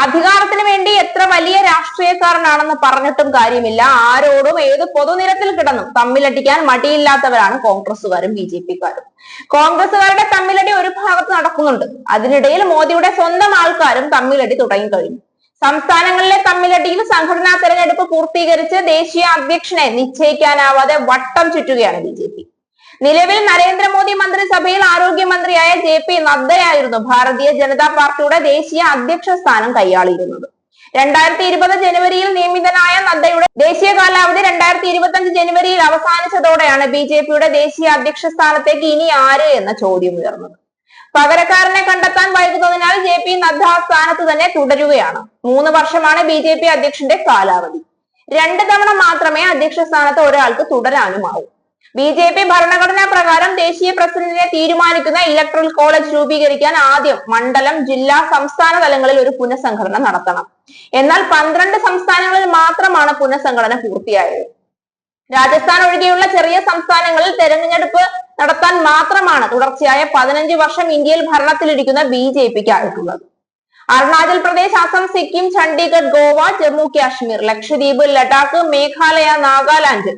അധികാരത്തിന് വേണ്ടി എത്ര വലിയ രാഷ്ട്രീയക്കാരനാണെന്ന് പറഞ്ഞിട്ടും കാര്യമില്ല. ആരോടും ഏത് പൊതുനിരത്തിൽ കിടന്നും തമ്മിലടിക്കാൻ മടിയില്ലാത്തവരാണ് കോൺഗ്രസുകാരും BJP-ക്കാരും. കോൺഗ്രസുകാരുടെ തമ്മിലടി ഒരു ഭാഗത്ത് നടക്കുന്നുണ്ട്. അതിനിടയിൽ മോദിയുടെ സ്വന്തം ആൾക്കാരും തമ്മിലടി തുടങ്ങിക്കഴിഞ്ഞു. സംസ്ഥാനങ്ങളിലെ തമ്മിലടിയിൽ സംഘടനാ തെരഞ്ഞെടുപ്പ് പൂർത്തീകരിച്ച് ദേശീയ അധ്യക്ഷനെ നിശ്ചയിക്കാനാവാതെ വട്ടം ചുറ്റുകയാണ് BJP. നിലവിൽ നരേന്ദ്രമോദി മന്ത്രിസഭയിൽ ആരോഗ്യമന്ത്രിയായ JP നദ്ദയായിരുന്നു ഭാരതീയ ജനതാ പാർട്ടിയുടെ ദേശീയ അധ്യക്ഷ സ്ഥാനം കൈയാളിയിരുന്നത്. 2020 ജനുവരിയിൽ നിയമിതനായ നദ്ദയുടെ ദേശീയ കാലാവധി 2025 ജനുവരിയിൽ അവസാനിച്ചതോടെയാണ് BJP-യുടെ ദേശീയ അധ്യക്ഷ സ്ഥാനത്തേക്ക് ഇനി ആര് എന്ന ചോദ്യം ഉയർന്നത്. പകരക്കാരനെ കണ്ടെത്താൻ വൈകുന്നതിനാൽ JP നദ്ദ സ്ഥാനത്ത് തന്നെ തുടരുകയാണ്. 3 വർഷമാണ് BJP അധ്യക്ഷന്റെ കാലാവധി. 2 തവണ മാത്രമേ അധ്യക്ഷ സ്ഥാനത്ത് ഒരാൾക്ക് തുടരാനുമാവൂ. BJP ഭരണഘടനാ പ്രകാരം ദേശീയ പ്രസിഡന്റിനെ തീരുമാനിക്കുന്ന ഇലക്ട്രൽ കോളേജ് രൂപീകരിക്കാൻ ആദ്യം മണ്ഡലം, ജില്ലാ, സംസ്ഥാന തലങ്ങളിൽ ഒരു പുനഃസംഘടന നടത്തണം. എന്നാൽ 12 സംസ്ഥാനങ്ങളിൽ മാത്രമാണ് പുനഃസംഘടന പൂർത്തിയായത്. രാജസ്ഥാൻ ഒഴികെയുള്ള ചെറിയ സംസ്ഥാനങ്ങളിൽ തെരഞ്ഞെടുപ്പ് നടത്താൻ മാത്രമാണ് തുടർച്ചയായ 15 വർഷം ഇന്ത്യയിൽ ഭരണത്തിലിരിക്കുന്ന BJP-ക്ക് ആയിട്ടുള്ളത്. അരുണാചൽ പ്രദേശ്, അസം, സിക്കിം, ചണ്ഡീഗഡ്, ഗോവ, ജമ്മു കാശ്മീർ, ലക്ഷദ്വീപ്, ലഡാക്ക്, മേഘാലയ, നാഗാലാൻഡ്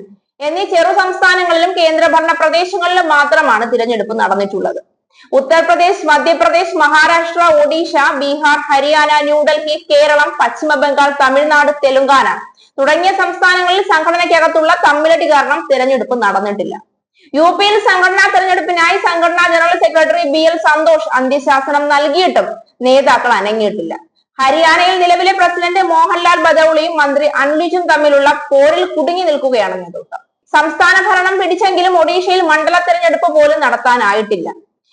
എന്നീ ചെറു സംസ്ഥാനങ്ങളിലും കേന്ദ്രഭരണ പ്രദേശങ്ങളിലും മാത്രമാണ് തിരഞ്ഞെടുപ്പ് നടന്നിട്ടുള്ളത്. ഉത്തർപ്രദേശ്, മധ്യപ്രദേശ്, മഹാരാഷ്ട്ര, ഒഡീഷ, ബീഹാർ, ഹരിയാന, ന്യൂഡൽഹി, കേരളം, പശ്ചിമ ബംഗാൾ, തമിഴ്നാട്, തെലുങ്കാന തുടങ്ങിയ സംസ്ഥാനങ്ങളിൽ സംഘടനയ്ക്കകത്തുള്ള തമ്മിലടി കാരണം തിരഞ്ഞെടുപ്പ് നടന്നിട്ടില്ല. UP-യിൽ സംഘടനാ തെരഞ്ഞെടുപ്പിനായി സംഘടനാ ജനറൽ സെക്രട്ടറി BL സന്തോഷ് അന്ത്യശാസനം നൽകിയിട്ടും നേതാക്കൾ അനങ്ങിയിട്ടില്ല. ഹരിയാനയിൽ നിലവിലെ പ്രസിഡന്റ് മോഹൻലാൽ ബദൌളിയും മന്ത്രി അൻലിജും തമ്മിലുള്ള പോരിൽ കുടുങ്ങി നിൽക്കുകയാണ് നേതൃത്വം. സംസ്ഥാന ഭരണം പിടിച്ചെങ്കിലും ഒഡീഷയിൽ മണ്ഡല തെരഞ്ഞെടുപ്പ് പോലും നടത്താനായിട്ടില്ല.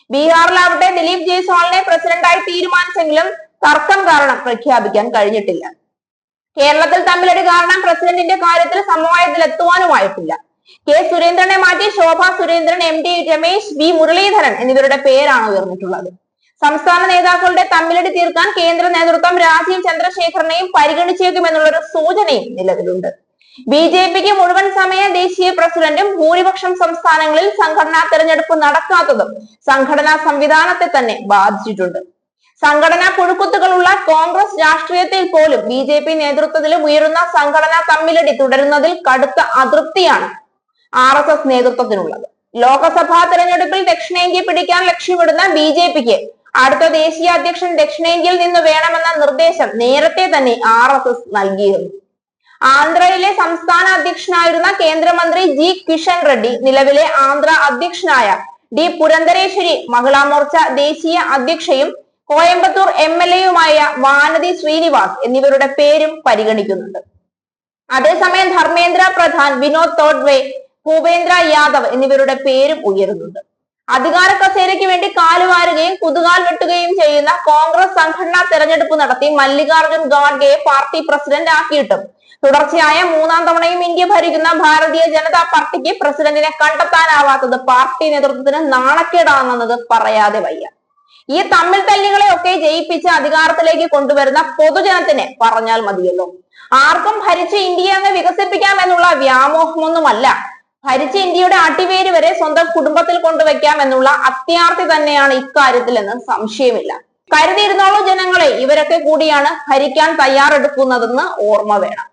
ബീഹാറിലാവട്ടെ ദിലീപ് ജയ്സ്വാളിനെ പ്രസിഡന്റായി തീരുമാനിച്ചെങ്കിലും തർക്കം കാരണം പ്രഖ്യാപിക്കാൻ കഴിഞ്ഞിട്ടില്ല. കേരളത്തിൽ തമ്മിലടി കാരണം പ്രസിഡന്റിന്റെ കാര്യത്തിൽ സമവായത്തിലെത്തുവാനുമായിട്ടില്ല. K. സുരേന്ദ്രനെ മാറ്റി ശോഭ സുരേന്ദ്രൻ, MD രമേശ്, B. മുരളീധരൻ എന്നിവരുടെ പേരാണ് ഉയർന്നിട്ടുള്ളത്. സംസ്ഥാന നേതാക്കളുടെ തമ്മിലടി തീർക്കാൻ കേന്ദ്ര നേതൃത്വം രാജീവ് ചന്ദ്രശേഖരനെയും പരിഗണിച്ചേക്കുമെന്നുള്ളൊരു സൂചനയും നിലവിലുണ്ട്. BJP-ക്ക് മുഴുവൻ സമയ ദേശീയ പ്രസിഡന്റും ഭൂരിപക്ഷം സംസ്ഥാനങ്ങളിൽ സംഘടനാ തെരഞ്ഞെടുപ്പ് നടക്കാത്തതും സംഘടനാ സംവിധാനത്തെ തന്നെ ബാധിച്ചിട്ടുണ്ട്. സംഘടനാ പുഴുക്കുത്തുകളുള്ള കോൺഗ്രസ് രാഷ്ട്രീയത്തിൽ പോലും BJP നേതൃത്വത്തിലും ഉയരുന്ന സംഘടനാ തമ്മിലടി തുടരുന്നതിൽ കടുത്ത അതൃപ്തിയാണ് RSS നേതൃത്വത്തിനുള്ളത്. ലോക്സഭാ തെരഞ്ഞെടുപ്പിൽ ദക്ഷിണേന്ത്യ പിടിക്കാൻ ലക്ഷ്യമിടുന്ന BJP-ക്ക് അടുത്ത ദേശീയ അധ്യക്ഷൻ ദക്ഷിണേന്ത്യയിൽ നിന്ന് വേണമെന്ന നിർദ്ദേശം നേരത്തെ തന്നെ RSS നൽകിയിരുന്നു. ആന്ധ്രയിലെ സംസ്ഥാന അധ്യക്ഷനായിരുന്ന കേന്ദ്രമന്ത്രി G. കിഷൻ റെഡ്ഡി, നിലവിലെ ആന്ധ്ര അധ്യക്ഷനായ D. പുരന്ദരേശ്വരി മഹിളാ മോർച്ച ദേശീയ അധ്യക്ഷയും കോയമ്പത്തൂർ MLA-യുമായ വാനതി ശ്രീനിവാസ് എന്നിവരുടെ പേരും പരിഗണിക്കുന്നുണ്ട്. അതേസമയം ധർമ്മേന്ദ്ര പ്രധാൻ, വിനോദ് തോഡ്വെ, ഭൂപേന്ദ്ര യാദവ് എന്നിവരുടെ പേരും ഉയരുന്നുണ്ട്. അധികാര കസേരയ്ക്ക് വേണ്ടി കാലുവാരുകയും കുതുകാൽ വെട്ടുകയും ചെയ്യുന്ന കോൺഗ്രസ് സംഘടനാ തെരഞ്ഞെടുപ്പ് നടത്തി മല്ലികാർജുൻ ഖാർഗെയെ പാർട്ടി പ്രസിഡന്റ് ആക്കിയിട്ടും തുടർച്ചയായ 3-ാം തവണയും ഇന്ത്യ ഭരിക്കുന്ന ഭാരതീയ ജനതാ പാർട്ടിക്ക് പ്രസിഡന്റിനെ കണ്ടെത്താനാവാത്തത് പാർട്ടി നേതൃത്വത്തിന് നാണക്കേടാണെന്നത് പറയാതെ വയ്യ. ഈ തമ്മിൽ തല്ലികളെ ഒക്കെ ജയിപ്പിച്ച് അധികാരത്തിലേക്ക് കൊണ്ടുവരുന്ന പൊതുജനത്തിനെ പറഞ്ഞാൽ മതിയല്ലോ. ആർക്കും ഭരിച്ച് ഇന്ത്യയെ അങ്ങ് വികസിപ്പിക്കാം എന്നുള്ള വ്യാമോഹമൊന്നുമല്ല. ഭരിച്ച ഇന്ത്യയുടെ അടിവേര് വരെ സ്വന്തം കുടുംബത്തിൽ കൊണ്ടുവയ്ക്കാം എന്നുള്ള അത്യാർത്തി തന്നെയാണ് ഇക്കാര്യത്തിൽ എന്ന് സംശയമില്ല. കരുതിയിരുന്നോളൂ ജനങ്ങളെ, ഇവരൊക്കെ കൂടിയാണ് ഭരിക്കാൻ തയ്യാറെടുക്കുന്നതെന്ന് ഓർമ്മ വേണം.